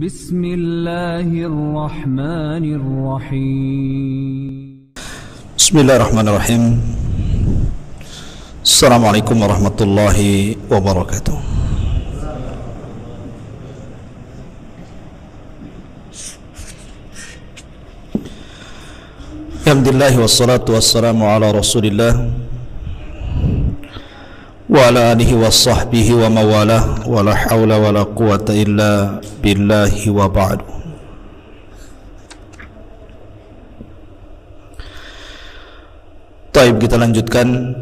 Bismillahirrahmanirrahim. Bismillahirrahmanirrahim. Assalamualaikum warahmatullahi wabarakatuh. Alhamdulillah wassalatu wassalamu ala Rasulillah wa ala alihi wa sahbihi wa mawalah wa la hawla wa la quwata illa billahi wa ba'du. Taib, kita lanjutkan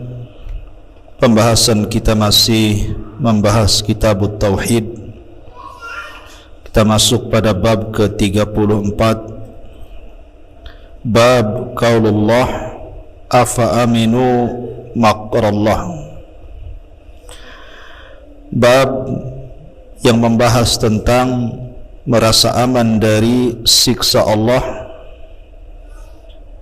pembahasan kita, masih membahas Kitabut Tauhid. Kita masuk pada bab ke-34, bab qaulullah afa aminu makrallah. Bab yang membahas tentang merasa aman dari siksa Allah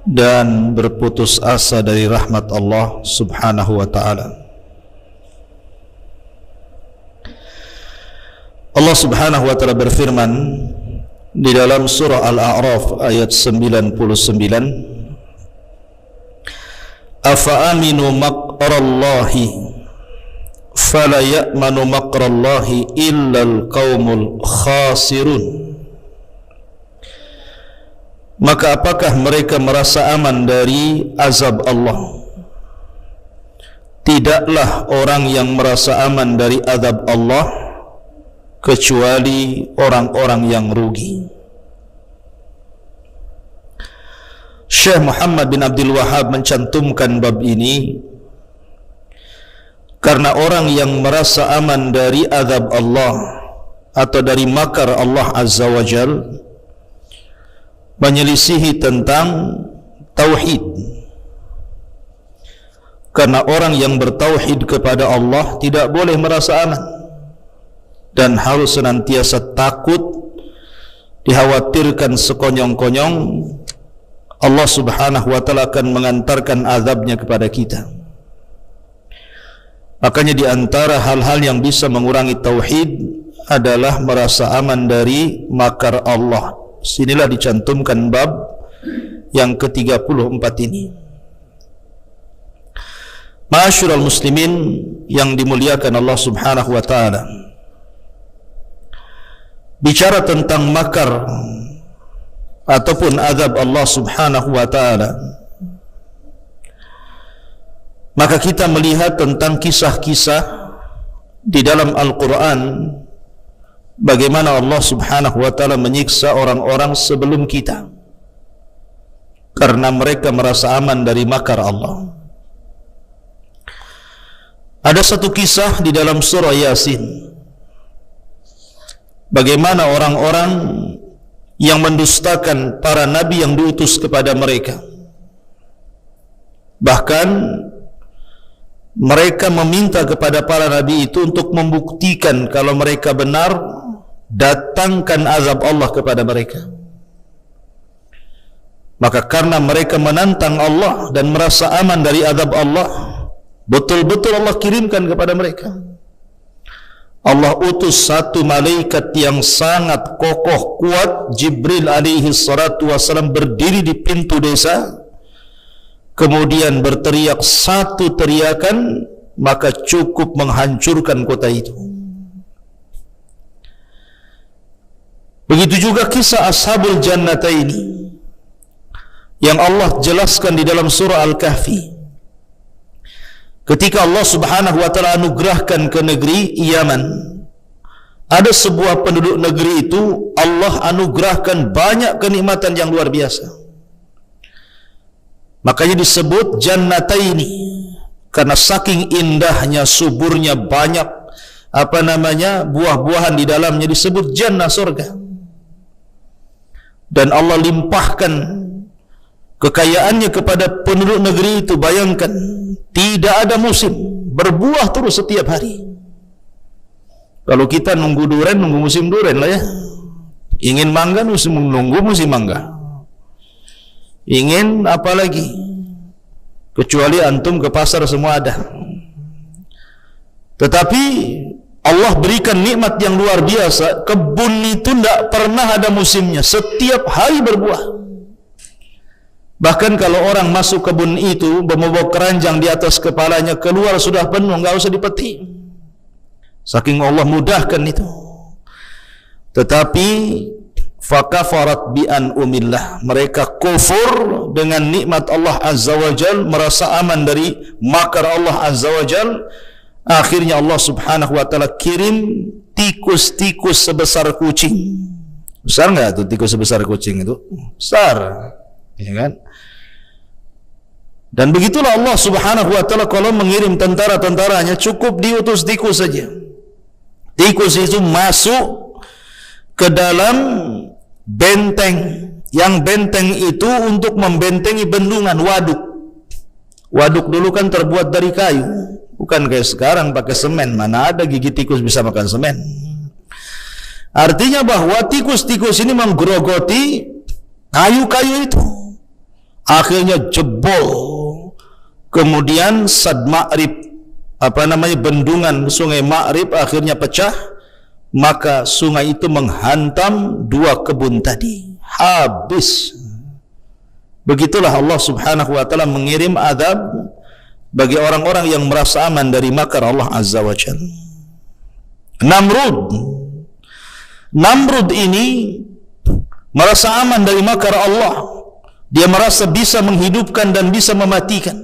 dan berputus asa dari rahmat Allah subhanahu wa ta'ala. Allah subhanahu wa ta'ala berfirman di dalam surah Al-A'raf ayat 99, afa aminu makrallahi fala ya'manu makrallahi illal qaumul khasirun. Maka apakah mereka merasa aman dari azab Allah? Tidaklah orang yang merasa aman dari azab Allah kecuali orang-orang yang rugi. Syekh Muhammad bin Abdul Wahhab mencantumkan bab ini karena orang yang merasa aman dari azab Allah atau dari makar Allah Azza wa Jal menyelisihi tentang tauhid. Karena orang yang bertauhid kepada Allah tidak boleh merasa aman dan harus senantiasa takut, dikhawatirkan sekonyong-konyong Allah subhanahu wa ta'ala akan mengantarkan azabnya kepada kita. Makanya di antara hal-hal yang bisa mengurangi tauhid adalah merasa aman dari makar Allah. Sinilah dicantumkan bab yang ke-34 ini. Ma'asyiral muslimin yang dimuliakan Allah subhanahu wa ta'ala, bicara tentang makar ataupun azab Allah subhanahu wa ta'ala, maka kita melihat tentang kisah-kisah di dalam Al-Quran bagaimana Allah subhanahu wa ta'ala menyiksa orang-orang sebelum kita karena mereka merasa aman dari makar Allah. Ada satu kisah di dalam surah Yasin bagaimana orang-orang yang mendustakan para nabi yang diutus kepada mereka, bahkan mereka meminta kepada para nabi itu untuk membuktikan kalau mereka benar, datangkan azab Allah kepada mereka. Maka karena mereka menantang Allah dan merasa aman dari azab Allah, betul-betul Allah kirimkan kepada mereka. Allah utus satu malaikat yang sangat kokoh kuat, Jibril alaihi salatu wassalam, berdiri di pintu desa, kemudian berteriak satu teriakan, maka cukup menghancurkan kota itu. Begitu juga kisah Ashabul Jannataini yang Allah jelaskan di dalam surah Al-Kahfi. Ketika Allah subhanahu wa ta'ala anugerahkan ke negeri Yaman, ada sebuah penduduk negeri itu Allah anugerahkan banyak kenikmatan yang luar biasa. Makanya disebut Jannataini, karena saking indahnya, suburnya, banyak buah-buahan di dalamnya, disebut jannah, surga. Dan Allah limpahkan kekayaannya kepada penduduk negeri itu. Bayangkan, tidak ada musim, berbuah terus setiap hari. Kalau kita nunggu durian, nunggu musim durian lah ya. Ingin mangga, nunggu musim mangga. Ingin apa lagi? Kecuali antum ke pasar semua ada. Tetapi Allah berikan nikmat yang luar biasa. Kebun itu tidak pernah ada musimnya, setiap hari berbuah. Bahkan kalau orang masuk kebun itu membawa keranjang di atas kepalanya, keluar sudah penuh, enggak usah dipetik. Saking Allah mudahkan itu. Tetapi fakafarat bi an'umillah, mereka kufur dengan nikmat Allah Azza wa Jal, merasa aman dari makar Allah Azza wa Jal. Akhirnya Allah Subhanahu wa taala kirim tikus-tikus sebesar kucing. Besar enggak tuh tikus sebesar kucing itu? Besar. Ya kan? Dan begitulah Allah Subhanahu wa taala kalau mengirim tentara-tentaranya, cukup diutus tikus saja. Tikus itu masuk ke dalam benteng, yang benteng itu untuk membentengi bendungan, waduk. Waduk dulu kan terbuat dari kayu, bukan kayak sekarang pakai semen. Mana ada gigi tikus bisa makan semen. Artinya bahwa tikus-tikus ini menggerogoti kayu-kayu itu. Akhirnya jebol. Kemudian Sad Ma'rib, bendungan sungai Ma'rib akhirnya pecah. Maka sungai itu menghantam dua kebun tadi, habis. Begitulah Allah Subhanahu wa taala mengirim azab bagi orang-orang yang merasa aman dari makar Allah Azza wa Jalla. Namrud ini merasa aman dari makar Allah. Dia merasa bisa menghidupkan dan bisa mematikan.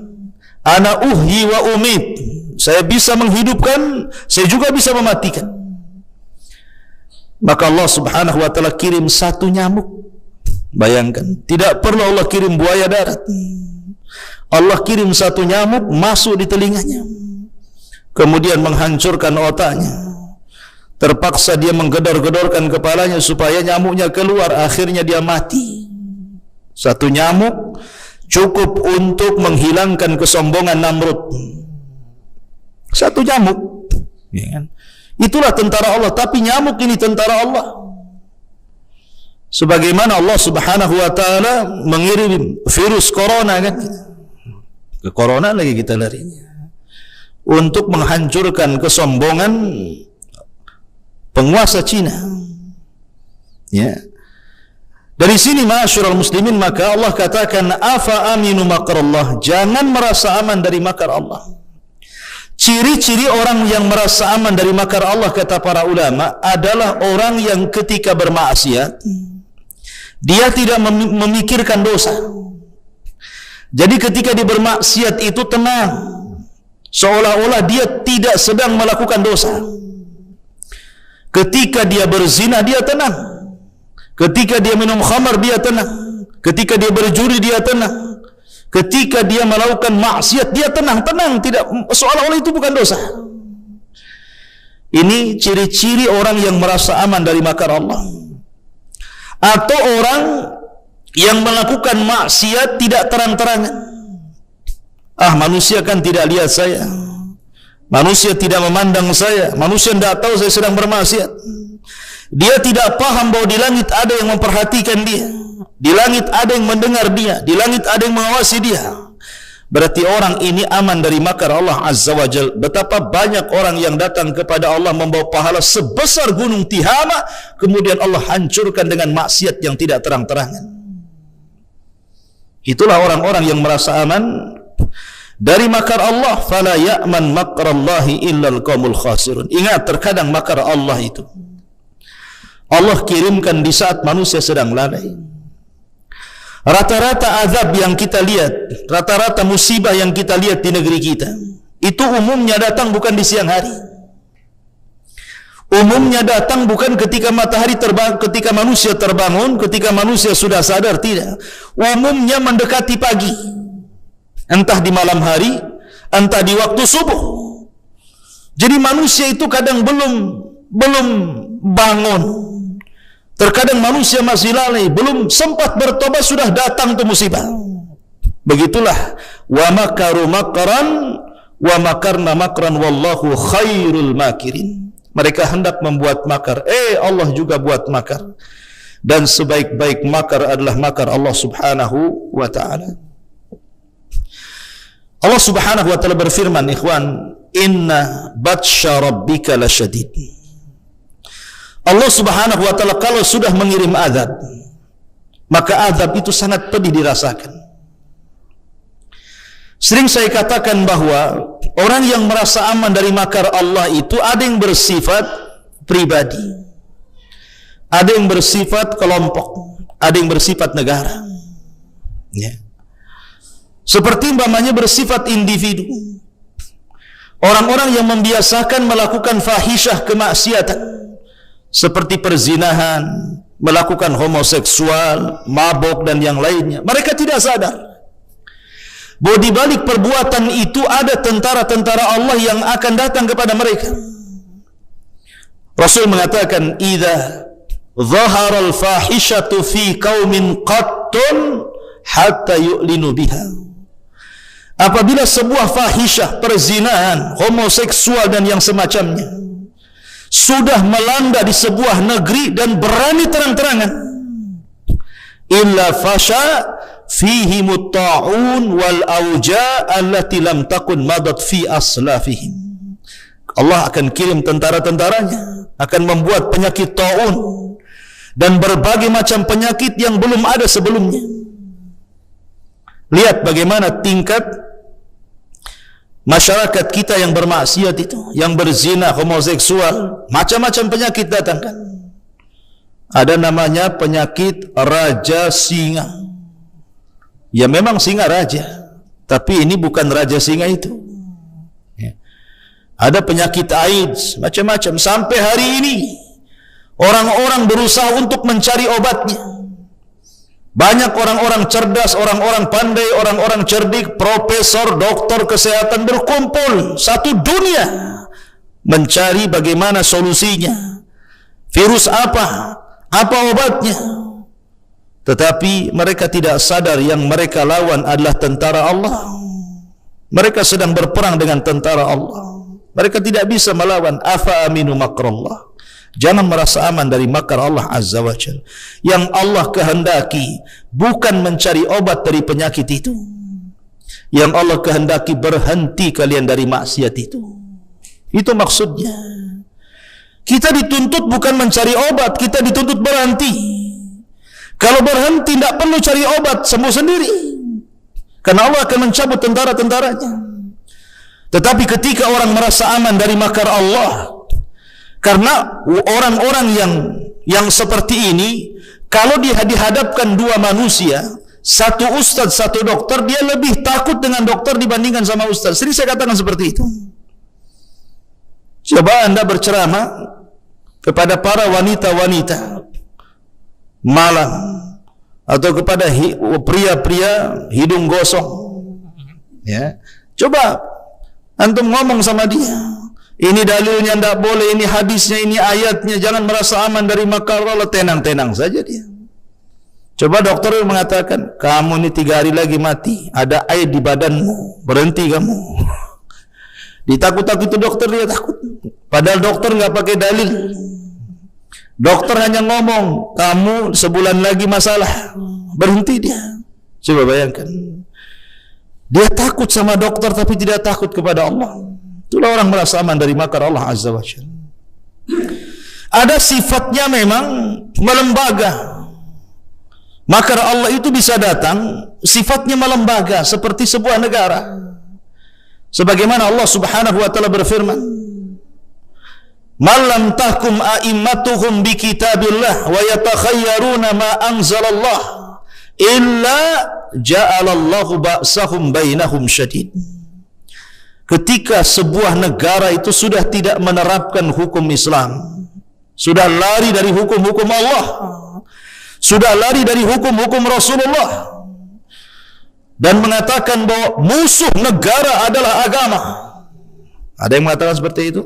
Ana uhyi wa umit, saya bisa menghidupkan, saya juga bisa mematikan. Maka Allah Subhanahu wa taala kirim satu nyamuk. Bayangkan, tidak perlu Allah kirim buaya darat. Allah kirim satu nyamuk masuk di telinganya, kemudian menghancurkan otaknya. Terpaksa dia menggedor-gedorkan kepalanya supaya nyamuknya keluar, akhirnya dia mati. Satu nyamuk cukup untuk menghilangkan kesombongan Namrud. Satu nyamuk, ya kan? Itulah tentara Allah. Tapi nyamuk ini tentara Allah. Sebagaimana Allah Subhanahu wa taala mengirim virus corona, kan? Ke corona lagi kita larinya untuk menghancurkan kesombongan penguasa Cina. Ya. Dari sini ma'asyiral muslimin, maka Allah katakan afa aminu makrallah, jangan merasa aman dari makar Allah. Ciri-ciri orang yang merasa aman dari makar Allah, kata para ulama, adalah orang yang ketika bermaksiat dia tidak memikirkan dosa. Jadi ketika dia bermaksiat itu tenang, seolah-olah dia tidak sedang melakukan dosa. Ketika dia berzina dia tenang. Ketika dia minum khamar dia tenang. Ketika dia berjudi dia tenang. Ketika dia melakukan maksiat dia tenang, tidak, seolah-olah itu bukan dosa. Ini ciri-ciri orang yang merasa aman dari makar Allah. Atau orang yang melakukan maksiat tidak terang-terangan. Manusia kan tidak lihat saya, manusia tidak memandang saya, manusia tidak tahu saya sedang bermaksiat. Dia tidak paham bahwa di langit ada yang memperhatikan dia, di langit ada yang mendengar dia, di langit ada yang mengawasi dia. Berarti orang ini aman dari makar Allah Azza wa Jal. Betapa banyak orang yang datang kepada Allah membawa pahala sebesar gunung Tihama, kemudian Allah hancurkan dengan maksiat yang tidak terang-terangan. Itulah orang-orang yang merasa aman dari makar Allah. Fala ya'man makrallahi illal qaumul khasirun. Ingat, terkadang makar Allah itu Allah kirimkan di saat manusia sedang lalai. Rata-rata azab yang kita lihat, rata-rata musibah yang kita lihat di negeri kita, itu umumnya datang bukan di siang hari. Umumnya datang bukan ketika matahari terbang, ketika manusia terbangun, ketika manusia sudah sadar, tidak. Umumnya mendekati pagi. Entah di malam hari, entah di waktu subuh. Jadi manusia itu kadang belum bangun. Terkadang manusia masih lalai, belum sempat bertobat sudah datang tu musibah. Begitulah wa makaru makran wa makarna makran wallahu khairul makirin. Mereka hendak membuat makar, Allah juga buat makar. Dan sebaik-baik makar adalah makar Allah Subhanahu wa ta'ala. Allah Subhanahu wa ta'ala berfirman, ikhwan, inna batsha rabbika lasyadid. Allah Subhanahu wa taala kalau sudah mengirim azab, maka azab itu sangat pedih dirasakan. Sering saya katakan bahwa orang yang merasa aman dari makar Allah itu ada yang bersifat pribadi, ada yang bersifat kelompok, ada yang bersifat negara. Ya. Seperti umpamanya bersifat individu. Orang-orang yang membiasakan melakukan fahisyah kemaksiatan seperti perzinahan, melakukan homoseksual, mabok dan yang lainnya. Mereka tidak sadar bahwa di balik perbuatan itu ada tentara-tentara Allah yang akan datang kepada mereka. Rasul mengatakan, "Idza dhahara al-fahishatu fi qaumin qattun hatta yu'linu biha." Apabila sebuah fahisyah, perzinahan, homoseksual dan yang semacamnya sudah melanda di sebuah negeri dan berani terang-terangan, illa fasha fihi mutta'un wal auja allati lam takun madat fi aslafihim. Allah akan kirim tentara-tentaranya, akan membuat penyakit ta'un dan berbagai macam penyakit yang belum ada sebelumnya. Lihat bagaimana tingkat masyarakat kita yang bermaksiat itu, yang berzina, homoseksual, macam-macam penyakit datangkan. Ada namanya penyakit raja singa. Ya memang singa raja, tapi ini bukan raja singa itu. Ya. Ada penyakit AIDS, macam-macam. Sampai hari ini orang-orang berusaha untuk mencari obatnya. Banyak orang-orang cerdas, orang-orang pandai, orang-orang cerdik, profesor, doktor kesehatan berkumpul satu dunia mencari bagaimana solusinya. Virus apa obatnya? Tetapi mereka tidak sadar yang mereka lawan adalah tentara Allah. Mereka sedang berperang dengan tentara Allah. Mereka tidak bisa melawan. Afa aminu makrallah. Jangan merasa aman dari makar Allah Azza wa Jalla. Yang Allah kehendaki bukan mencari obat dari penyakit itu. Yang Allah kehendaki berhenti kalian dari maksiat itu. Itu maksudnya. Kita dituntut bukan mencari obat, kita dituntut berhenti. Kalau berhenti tidak perlu cari obat, sembuh sendiri. Karena Allah akan mencabut tentara-tentaranya. Tetapi ketika orang merasa aman dari makar Allah, karena orang-orang yang seperti ini, kalau dia dihadapkan dua manusia, satu ustaz, satu dokter, dia lebih takut dengan dokter dibandingkan sama ustaz. Sering saya katakan seperti itu. Coba Anda berceramah kepada para wanita-wanita malam, atau kepada pria-pria hidung gosong, ya, coba antum ngomong sama dia, ini dalilnya tidak boleh, ini hadisnya, ini ayatnya, jangan merasa aman dari makar Allah. Tenang-tenang saja dia. Coba dokter mengatakan, kamu ini 3 hari lagi mati, ada air di badanmu, berhenti kamu. Ditakut-takuti dokter, dia takut. Padahal dokter nggak pakai dalil. Dokter hanya ngomong, kamu sebulan lagi masalah, berhenti dia. Coba bayangkan, dia takut sama dokter tapi tidak takut kepada Allah. Itulah orang merasa aman dari makar Allah Azza wa Jalla. Ada sifatnya memang melembaga. Makar Allah itu bisa datang, sifatnya melembaga seperti sebuah negara. Sebagaimana Allah Subhanahu wa taala berfirman, "Malam tahkum a'immatuhum bi kitabillah wa yatakhayyaruna ma anzalallah illa ja'alallahu ba'sahum bainahum syadid." Ketika sebuah negara itu sudah tidak menerapkan hukum Islam, sudah lari dari hukum-hukum Allah, sudah lari dari hukum-hukum Rasulullah, dan mengatakan bahwa musuh negara adalah agama. Ada yang mengatakan seperti itu?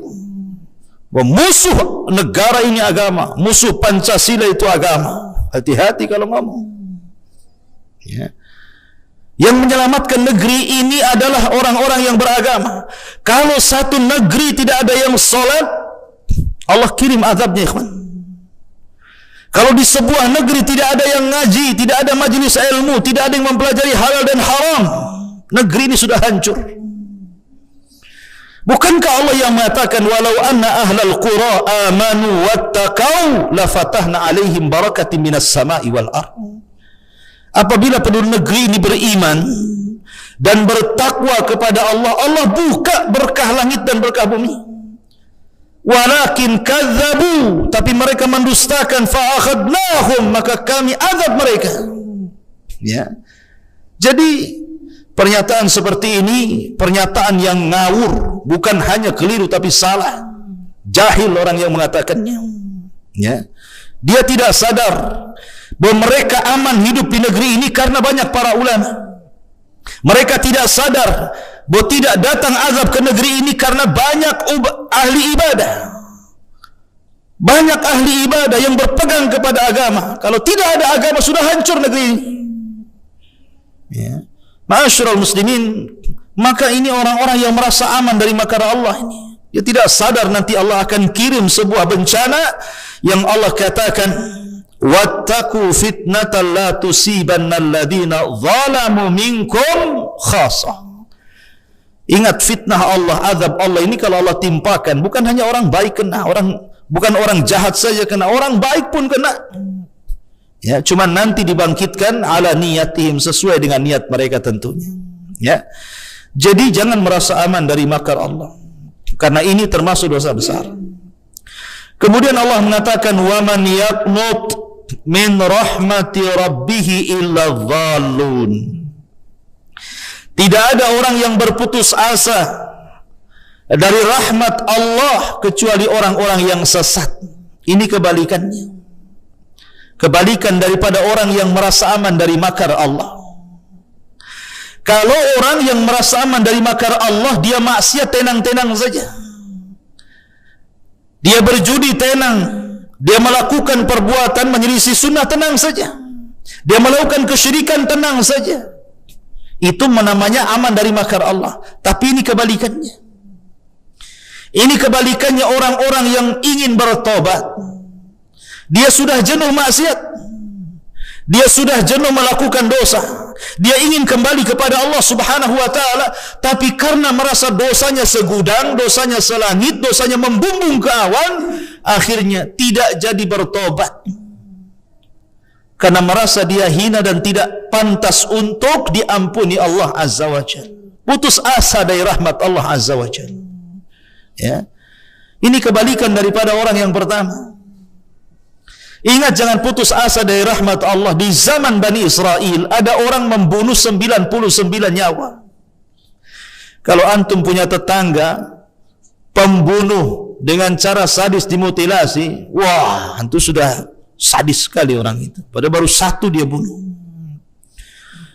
Bahwa musuh negara ini agama, musuh Pancasila itu agama. Hati-hati kalau ngomong. Ya. Yang menyelamatkan negeri ini adalah orang-orang yang beragama. Kalau satu negeri tidak ada yang salat, Allah kirim azabnya, ikhwan. Kalau di sebuah negeri tidak ada yang ngaji, tidak ada majelis ilmu, tidak ada yang mempelajari halal dan haram, negeri ini sudah hancur. Bukankah Allah yang mengatakan walau anna ahlal qura amanu wattaqau la fatahna alaihim barakatin minas sama'i wal ardh. Apabila penduduk negeri ini beriman dan bertakwa kepada Allah, Allah buka berkah langit dan berkah bumi. Walakin kadzabu, tapi mereka mendustakan, fa akhadnahum, maka kami azab mereka. Ya. Jadi pernyataan seperti ini pernyataan yang ngawur, bukan hanya keliru tapi salah. Jahil orang yang mengatakannya. Ya. Dia tidak sadar bahwa mereka aman hidup di negeri ini karena banyak para ulama. Mereka tidak sadar bahwa tidak datang azab ke negeri ini karena banyak ahli ibadah. Banyak ahli ibadah yang berpegang kepada agama. Kalau tidak ada agama sudah hancur negeri ini. Ya. Ma'asyiral muslimin, maka ini orang-orang yang merasa aman dari makar Allah ini. Dia tidak sadar nanti Allah akan kirim sebuah bencana yang Allah katakan, wattaqu fitnatan la tusibanna alladhina zalamu minkum khassah. Ingat fitnah Allah, azab Allah ini kalau Allah timpakan bukan hanya orang baik kena, bukan orang jahat saja kena, orang baik pun kena. Ya, cuma nanti dibangkitkan ala niyatihim, sesuai dengan niat mereka tentunya. Ya. Jadi jangan merasa aman dari makar Allah, karena ini termasuk dosa besar. Kemudian Allah mengatakan wa man yaqnut min rahmati rabbih illa dhallun. Tidak ada orang yang berputus asa dari rahmat Allah kecuali orang-orang yang sesat. Ini kebalikannya. Kebalikan daripada orang yang merasa aman dari makar Allah. Kalau orang yang merasa aman dari makar Allah, dia maksiat tenang-tenang saja. Dia berjudi tenang, dia melakukan perbuatan menyelisih sunnah tenang saja, dia melakukan kesyirikan tenang saja. Itu namanya aman dari makar Allah. Tapi ini kebalikannya. Ini kebalikannya orang-orang yang ingin bertobat. Dia sudah jenuh maksiat, dia sudah jenuh melakukan dosa, dia ingin kembali kepada Allah subhanahu wa ta'ala, tapi karena merasa dosanya segudang, dosanya selangit, dosanya membumbung ke awan, akhirnya tidak jadi bertobat karena merasa dia hina dan tidak pantas untuk diampuni Allah azza wa jalla. Putus asa dari rahmat Allah azza wa jalla. Ya. Ini kebalikan daripada orang yang pertama. Ingat, jangan putus asa dari rahmat Allah. Di zaman Bani Israel ada orang membunuh 99 nyawa. Kalau antum punya tetangga pembunuh dengan cara sadis dimutilasi, wah, antum sudah sadis sekali orang itu. Padahal baru satu dia bunuh.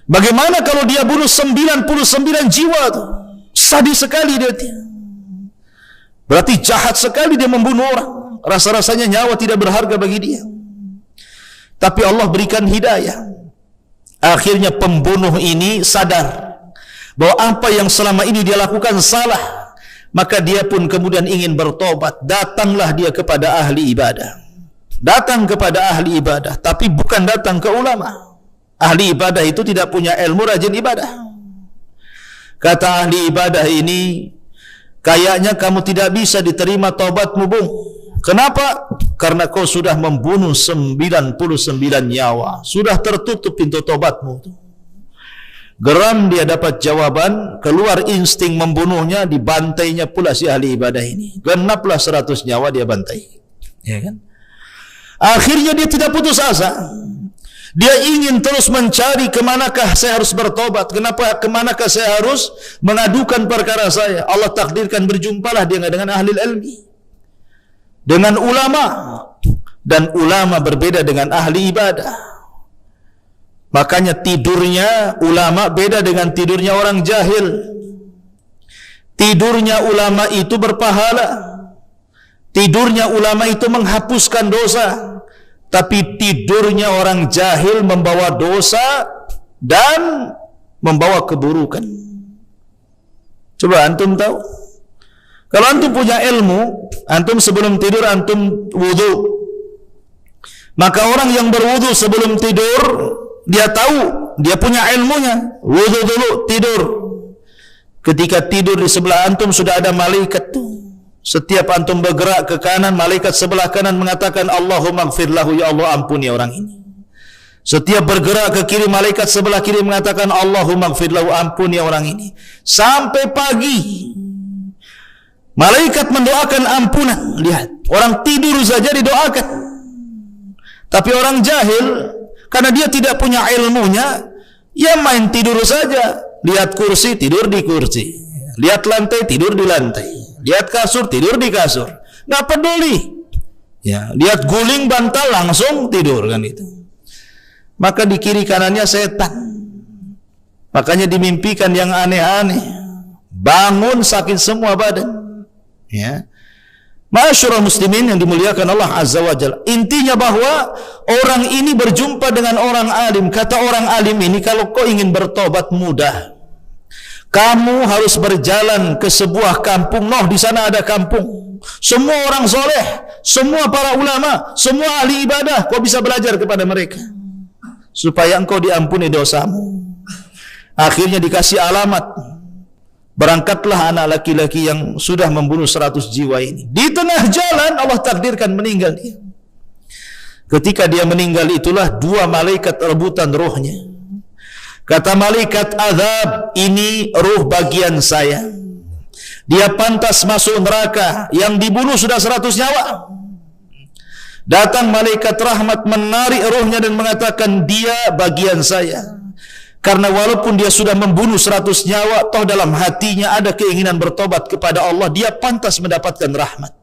Bagaimana kalau dia bunuh 99 jiwa tuh? Sadis sekali dia. Berarti jahat sekali dia membunuh orang. Rasa-rasanya nyawa tidak berharga bagi dia. Tapi Allah berikan hidayah. Akhirnya pembunuh ini sadar bahwa apa yang selama ini dia lakukan salah. Maka dia pun kemudian ingin bertobat. Datanglah dia kepada ahli ibadah. Datang kepada ahli ibadah. Tapi bukan datang ke ulama. Ahli ibadah itu tidak punya ilmu, rajin ibadah. Kata ahli ibadah ini, kayaknya kamu tidak bisa diterima taubatmu, Bung. Kenapa? Karena kau sudah membunuh 99 nyawa. Sudah tertutup pintu tobatmu. Geram dia dapat jawaban, keluar insting membunuhnya, dibantainya pula si ahli ibadah ini. Genaplah 100 nyawa dia bantai. Ya kan? Akhirnya dia tidak putus asa. Dia ingin terus mencari kemanakah saya harus bertobat, kemanakah saya harus mengadukan perkara saya. Allah takdirkan berjumpalah dia dengan ahli ilmi, dengan ulama, dan ulama berbeda dengan ahli ibadah. Makanya tidurnya ulama beda dengan tidurnya orang jahil. Tidurnya ulama itu berpahala, tidurnya ulama itu menghapuskan dosa. Tapi tidurnya orang jahil membawa dosa dan membawa keburukan. Coba antum tahu, kalau antum punya ilmu, antum sebelum tidur antum wudu, maka orang yang berwudu sebelum tidur, dia tahu, dia punya ilmunya, wudu dulu, tidur. Ketika tidur di sebelah antum sudah ada malaikat tuh. Setiap antum bergerak ke kanan, malaikat sebelah kanan mengatakan Allahumma gfir lahu, ya Allah ampuni orang ini. Setiap bergerak ke kiri, malaikat sebelah kiri mengatakan Allahumma gfir lahu, ampuni orang ini. Sampai pagi malaikat mendoakan ampunan. Lihat, orang tidur saja didoakan. Tapi orang jahil, karena dia tidak punya ilmunya, ya main tidur saja. Lihat kursi, tidur di kursi. Lihat lantai, tidur di lantai. Lihat kasur, tidur di kasur. Nggak peduli. Ya, lihat guling bantal, langsung tidur kan itu. Maka di kiri kanannya setan. Makanya dimimpikan yang aneh-aneh. Bangun sakit semua badan. Ya. Ma'asyiral muslimin yang dimuliakan Allah Azza wa Jalla. Intinya bahwa orang ini berjumpa dengan orang alim. Kata orang alim ini, kalau kau ingin bertobat mudah. Kamu harus berjalan ke sebuah kampung. Di sana ada kampung. Semua orang soleh, semua para ulama, semua ahli ibadah. Kau bisa belajar kepada mereka supaya engkau diampuni dosamu. Akhirnya dikasih alamat. Berangkatlah anak laki-laki yang sudah membunuh 100 jiwa ini. Di tengah jalan Allah takdirkan meninggal dia. Ketika dia meninggal itulah 2 malaikat rebutan rohnya. Kata malaikat azab, ini ruh bagian saya. Dia pantas masuk neraka. Yang dibunuh sudah 100 nyawa. Datang malaikat rahmat menarik rohnya dan mengatakan, dia bagian saya. Karena walaupun dia sudah membunuh 100 nyawa, toh dalam hatinya ada keinginan bertobat kepada Allah, dia pantas mendapatkan rahmat.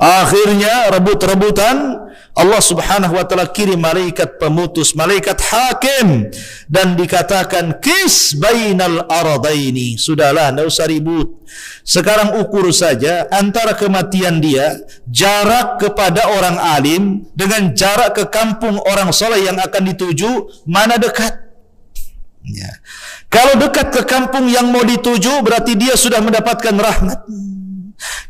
Akhirnya rebut-rebutan, Allah subhanahu wa ta'ala kirim malaikat pemutus, malaikat hakim, dan dikatakan kis bainal aradaini. Sudahlah, tidak usah ribut. Sekarang ukur saja antara kematian dia, jarak kepada orang alim dengan jarak ke kampung orang soleh yang akan dituju, mana dekat? Ya. Kalau dekat ke kampung yang mau dituju, berarti dia sudah mendapatkan rahmat.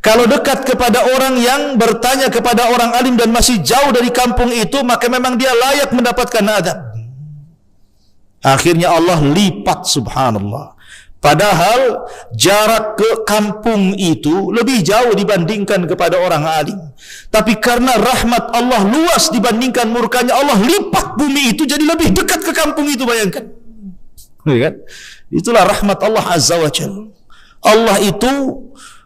Kalau dekat kepada orang yang bertanya kepada orang alim dan masih jauh dari kampung itu, maka memang dia layak mendapatkan adab. Akhirnya Allah lipat, subhanallah. Padahal jarak ke kampung itu lebih jauh dibandingkan kepada orang alim. Tapi karena rahmat Allah luas dibandingkan murkanya, Allah lipat bumi itu jadi lebih dekat ke kampung itu, bayangkan. Itulah rahmat Allah Azza wa Jalla. Allah itu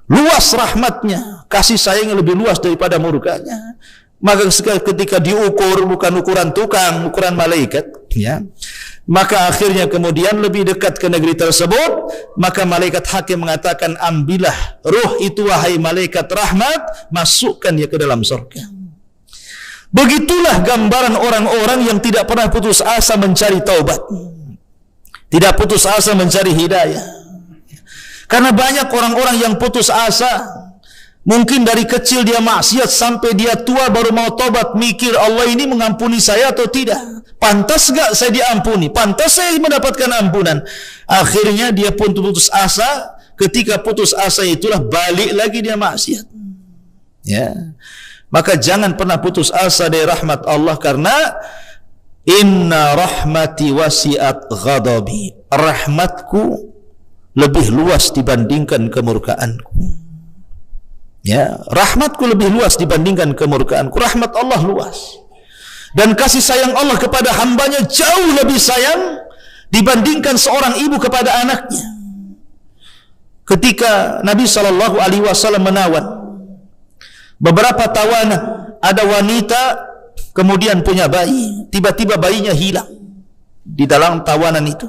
luas rahmatnya, kasih sayangnya lebih luas daripada murkanya. Maka ketika diukur, bukan ukuran tukang, ukuran malaikat, ya, maka akhirnya kemudian lebih dekat ke negeri tersebut. Maka malaikat hakim mengatakan, ambillah ruh itu wahai malaikat rahmat, masukkan dia ke dalam surga. Begitulah gambaran orang-orang yang tidak pernah putus asa mencari taubat, tidak putus asa mencari hidayah. Karena banyak orang-orang yang putus asa. Mungkin dari kecil dia maksiat sampai dia tua baru mau tobat, mikir Allah ini mengampuni saya atau tidak, pantas gak saya diampuni, pantas saya mendapatkan ampunan. Akhirnya dia pun putus asa. Ketika putus asa itulah balik lagi dia maksiat. Ya. Maka jangan pernah putus asa dari rahmat Allah, karena inna rahmati wasi'at ghadabi, rahmatku lebih luas dibandingkan kemurkaanku. Ya, rahmatku lebih luas dibandingkan kemurkaanku. Rahmat Allah luas. Dan kasih sayang Allah kepada hambanya jauh lebih sayang dibandingkan seorang ibu kepada anaknya. Ketika Nabi SAW menawan beberapa tawanan, ada wanita kemudian punya bayi, tiba-tiba bayinya hilang di dalam tawanan itu.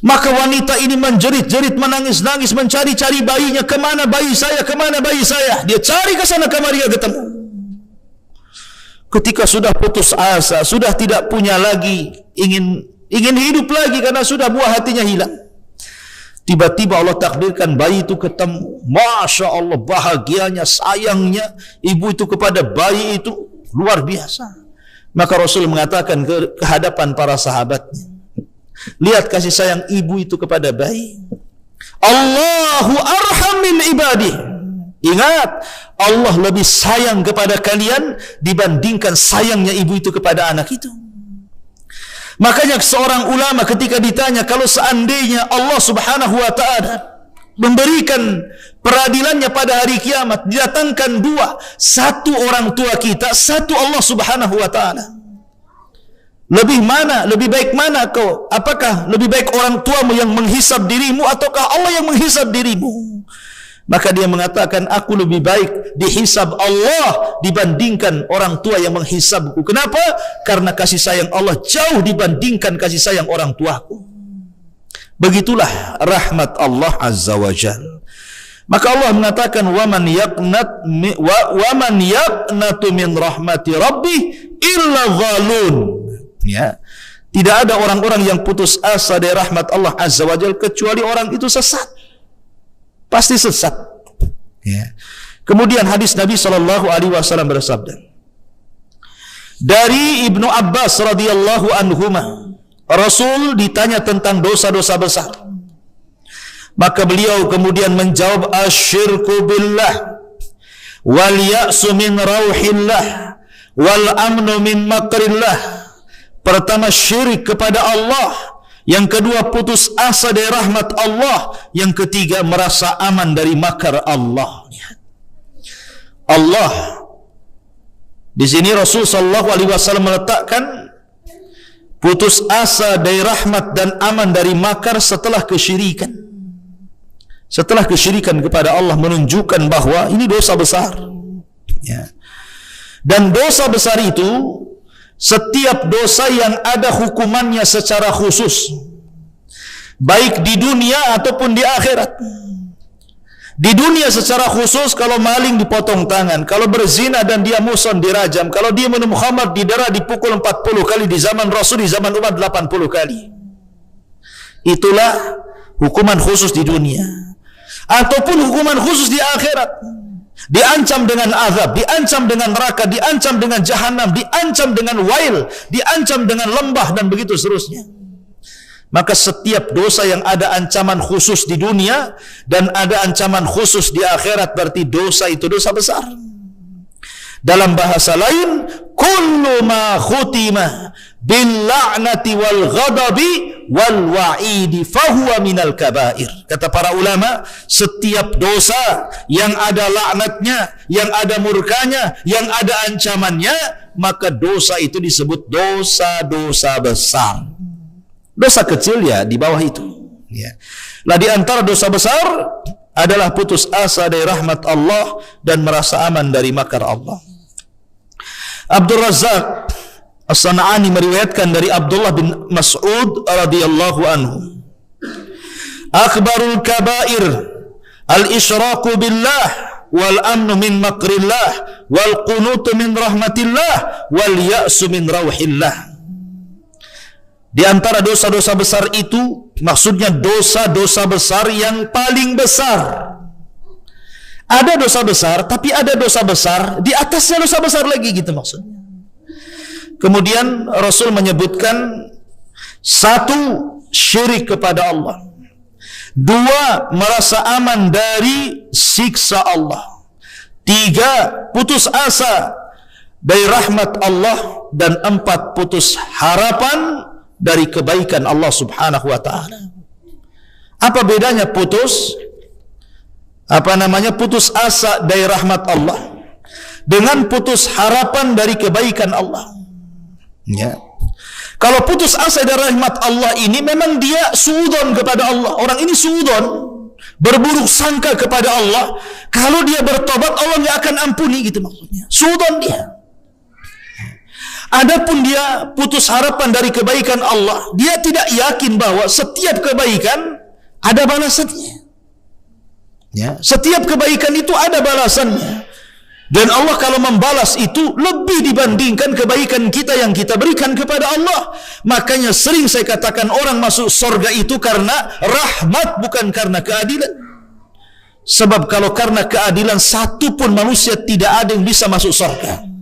Maka wanita ini menjerit-jerit, menangis-nangis, mencari-cari bayinya. Kemana bayi saya? Kemana bayi saya? Dia cari ke sana kemari, dia ketemu. Ketika sudah putus asa, sudah tidak punya lagi ingin hidup lagi karena sudah buah hatinya hilang. Tiba-tiba Allah takdirkan bayi itu ketemu. Masya Allah, bahagianya, sayangnya ibu itu kepada bayi itu luar biasa. Maka Rasul mengatakan ke hadapan para sahabatnya, lihat kasih sayang ibu itu kepada bayi. Allahu arham min ibadih. Ingat, Allah lebih sayang kepada kalian dibandingkan sayangnya ibu itu kepada anak itu. Makanya seorang ulama ketika ditanya, kalau seandainya Allah Subhanahu wa ta'ala memberikan peradilannya pada hari kiamat, didatangkan dua, satu orang tua kita, satu Allah Subhanahu wa ta'ala, lebih baik mana kau? Apakah lebih baik orang tuamu yang menghisab dirimu ataukah Allah yang menghisab dirimu? Maka dia mengatakan, aku lebih baik dihisab Allah dibandingkan orang tua yang menghisabku. Kenapa? Karena kasih sayang Allah jauh dibandingkan kasih sayang orang tuaku. Begitulah rahmat Allah Azza wa Jalla. Maka Allah mengatakan, waman yaqnatu min rahmati rabbih illa dhalun. Ya. Tidak ada orang-orang yang putus asa dari rahmat Allah Azza wa Jalla kecuali orang itu sesat. Pasti sesat. Ya. Kemudian hadis Nabi SAW bersabda dari Ibnu Abbas radhiyallahu anhuma, Rasul ditanya tentang dosa-dosa besar, maka beliau kemudian menjawab, asyirku billah wal ya'su min rauhillah wal amnu min makrillah. Pertama, syirik kepada Allah. Yang kedua, putus asa dari rahmat Allah. Yang ketiga, merasa aman dari makar Allah. Allah. Di sini Rasul sallallahu alaihi wasallam meletakkan putus asa dari rahmat dan aman dari makar setelah kesyirikan. Setelah kesyirikan kepada Allah menunjukkan bahwa ini dosa besar. Ya. Dan dosa besar itu, setiap dosa yang ada hukumannya secara khusus, baik di dunia ataupun di akhirat. Di dunia secara khusus, kalau maling dipotong tangan, kalau berzina dan dia muson dirajam, kalau dia minum khamar didera dipukul 40 kali, di zaman Rasul, di zaman Umar 80 kali. Itulah hukuman khusus di dunia. Ataupun hukuman khusus di akhirat. Diancam dengan azab, diancam dengan neraka, diancam dengan jahanam, diancam dengan wail, diancam dengan lembah, dan begitu seterusnya. Maka setiap dosa yang ada ancaman khusus di dunia dan ada ancaman khusus di akhirat, berarti dosa itu dosa besar. Dalam bahasa lain, kullu ma khutima bil la'nati wal ghadabi wal wa'idi fahuwa minal kabair. Kata para ulama, setiap dosa yang ada laknatnya, yang ada murkanya, yang ada ancamannya, maka dosa itu disebut dosa-dosa besar. Dosa kecil ya di bawah itu. Ya. Lah di antara dosa besar adalah putus asa dari rahmat Allah dan merasa aman dari makar Allah. Abdul Razzaq As-San'ani meriwayatkan dari Abdullah bin Mas'ud radhiyallahu anhu, akbarul kabair al-isyraku billah wal amnu min makrillah wal qunutu min rahmatillah wal ya'su min rauhillah. Di antara dosa-dosa besar itu, maksudnya dosa-dosa besar yang paling besar. Ada dosa besar, tapi ada dosa besar di atasnya dosa besar lagi, gitu maksudnya. Kemudian Rasul menyebutkan, satu, syirik kepada Allah. Dua, merasa aman dari siksa Allah. Tiga, putus asa dari rahmat Allah. Dan empat, putus harapan dari kebaikan Allah Subhanahu wa ta'ala. Apa bedanya putus asa dari rahmat Allah dengan putus harapan dari kebaikan Allah? Ya. Kalau putus asa dari rahmat Allah ini, memang dia suudzon kepada Allah. Orang ini suudzon, berburuk sangka kepada Allah. Kalau dia bertobat, Allah nggak akan ampuni, gitu maksudnya. Suudzon dia. Adapun dia putus harapan dari kebaikan Allah, dia tidak yakin bahwa setiap kebaikan ada balasannya. Ya, setiap kebaikan itu ada balasannya. Dan Allah kalau membalas itu lebih dibandingkan kebaikan kita yang kita berikan kepada Allah. Makanya sering saya katakan, orang masuk surga itu karena rahmat, bukan karena keadilan. Sebab kalau karena keadilan, satu pun manusia tidak ada yang bisa masuk surga.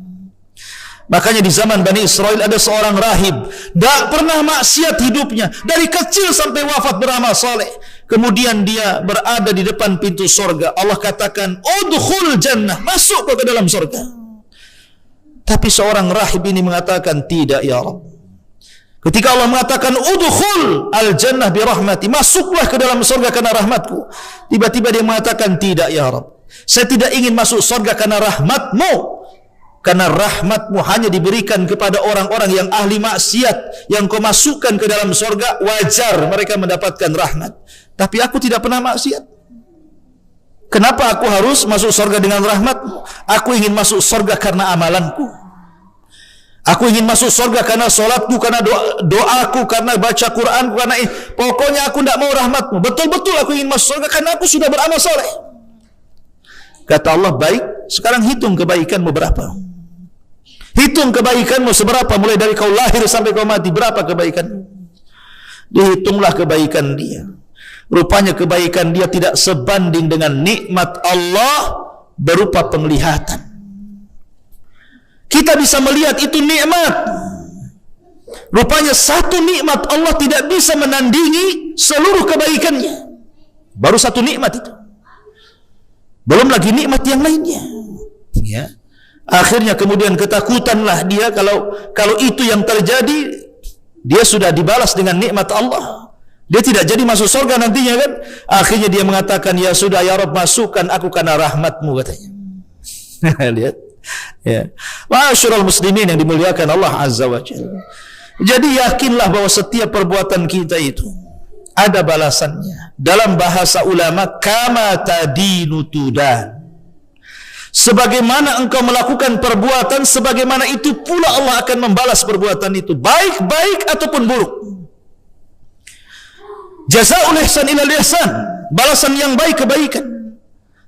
Makanya di zaman Bani Israel ada seorang rahib, tidak pernah maksiat hidupnya, dari kecil sampai wafat beramal saleh. Kemudian dia berada di depan pintu surga. Allah katakan, udkhul jannah, masuk ke dalam surga. Tapi seorang rahib ini mengatakan, tidak ya Rabb, Ketika Allah mengatakan udkhul al-jannah bi rahmati, masuklah ke dalam surga karena rahmatku. Tiba-tiba dia mengatakan, tidak ya Rabb, saya tidak ingin masuk surga karena rahmatmu. Karena rahmatmu hanya diberikan kepada orang-orang yang ahli maksiat, yang kau masukkan ke dalam surga, wajar mereka mendapatkan rahmat. Tapi aku tidak pernah maksiat. Kenapa aku harus masuk surga dengan rahmatmu? Aku ingin masuk surga karena amalanku. Aku ingin masuk surga karena solatku, karena doaku, karena baca Quranku, karena pokoknya aku tidak mau rahmatmu. Betul-betul aku ingin masuk surga karena aku sudah beramal soleh. Kata Allah, baik, sekarang hitung kebaikanmu berapa. Hitung kebaikanmu seberapa, mulai dari kau lahir sampai kau mati, berapa kebaikanmu. Dihitunglah kebaikan dia. Rupanya kebaikan dia tidak sebanding dengan nikmat Allah berupa penglihatan. Kita bisa melihat itu nikmat. Rupanya satu nikmat Allah tidak bisa menandingi seluruh kebaikannya. Baru satu nikmat itu. Belum lagi nikmat yang lainnya. Ya. Akhirnya kemudian ketakutanlah dia kalau itu yang terjadi, dia sudah dibalas dengan nikmat Allah. Dia tidak jadi masuk surga nantinya kan. Akhirnya dia mengatakan, ya sudah ya Rabb, masukkan aku karena rahmatmu, katanya. Lihat. Ya. Ma'asyiral muslimin yang dimuliakan Allah Azza wa Jalla. Jadi yakinlah bahwa setiap perbuatan kita itu ada balasannya. Dalam bahasa ulama, kama tadinu tudan. Sebagaimana engkau melakukan perbuatan, sebagaimana itu pula Allah akan membalas perbuatan itu, baik-baik ataupun buruk. Jazaa'ul ihsan ilal ihsan, balasan yang baik kebaikan.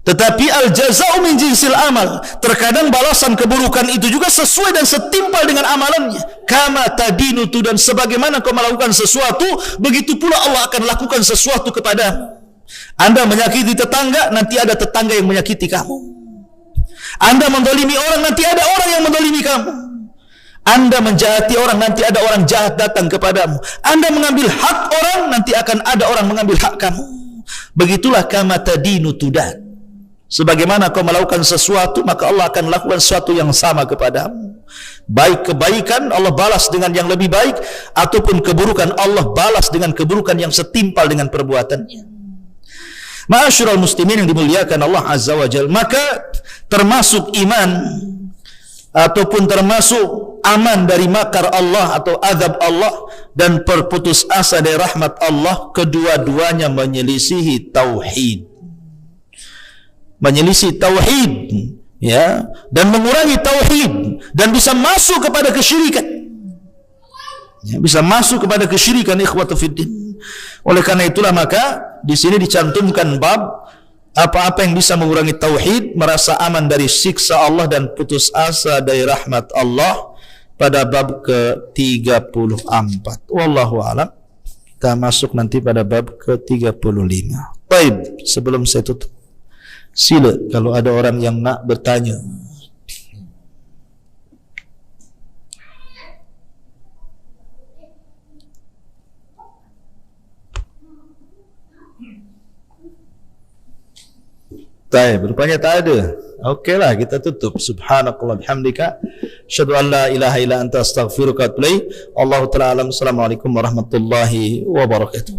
Tetapi al-jaza'u min jinsil amal, terkadang balasan keburukan itu juga sesuai dan setimpal dengan amalannya. Kama tadinu tudan, sebagaimana kau melakukan sesuatu, begitu pula Allah akan lakukan sesuatu kepadamu. Anda menyakiti tetangga, nanti ada tetangga yang menyakiti kamu. Anda mendolimi orang, nanti ada orang yang mendolimi kamu. Anda menjahati orang, nanti ada orang jahat datang kepadamu. Anda mengambil hak orang, nanti akan ada orang mengambil hak kamu. Begitulah kama tadinu tudan. Sebagaimana kau melakukan sesuatu, maka Allah akan lakukan sesuatu yang sama kepadamu. Baik kebaikan, Allah balas dengan yang lebih baik, ataupun keburukan, Allah balas dengan keburukan yang setimpal dengan perbuatannya. Ma'asyiral muslimin yang dimuliakan Allah Azza wa Jalla, maka termasuk iman ataupun termasuk aman dari makar Allah atau azab Allah dan perputus asa dari rahmat Allah, kedua-duanya menyelisihi tauhid. Menyelisih tauhid, ya, dan mengurangi tauhid, dan bisa masuk kepada kesyirikan, ya, bisa masuk kepada kesyirikan, ikhwatu fiddin. Oleh karena itulah maka di sini dicantumkan bab apa-apa yang bisa mengurangi tauhid, merasa aman dari siksa Allah dan putus asa dari rahmat Allah, pada bab ke-34. Wallahu a'lam. Kita masuk nanti pada bab ke-35. Baik, sebelum saya tutup, sila kalau ada orang yang nak bertanya. Baik, rupanya tak ada. Okeylah, kita tutup. Subhanakallah bihamdika, asyhadu an la ilaha illa anta astaghfiruka wa atubu ilaik. Allahu ta'ala alam. Assalamualaikum warahmatullahi wabarakatuh.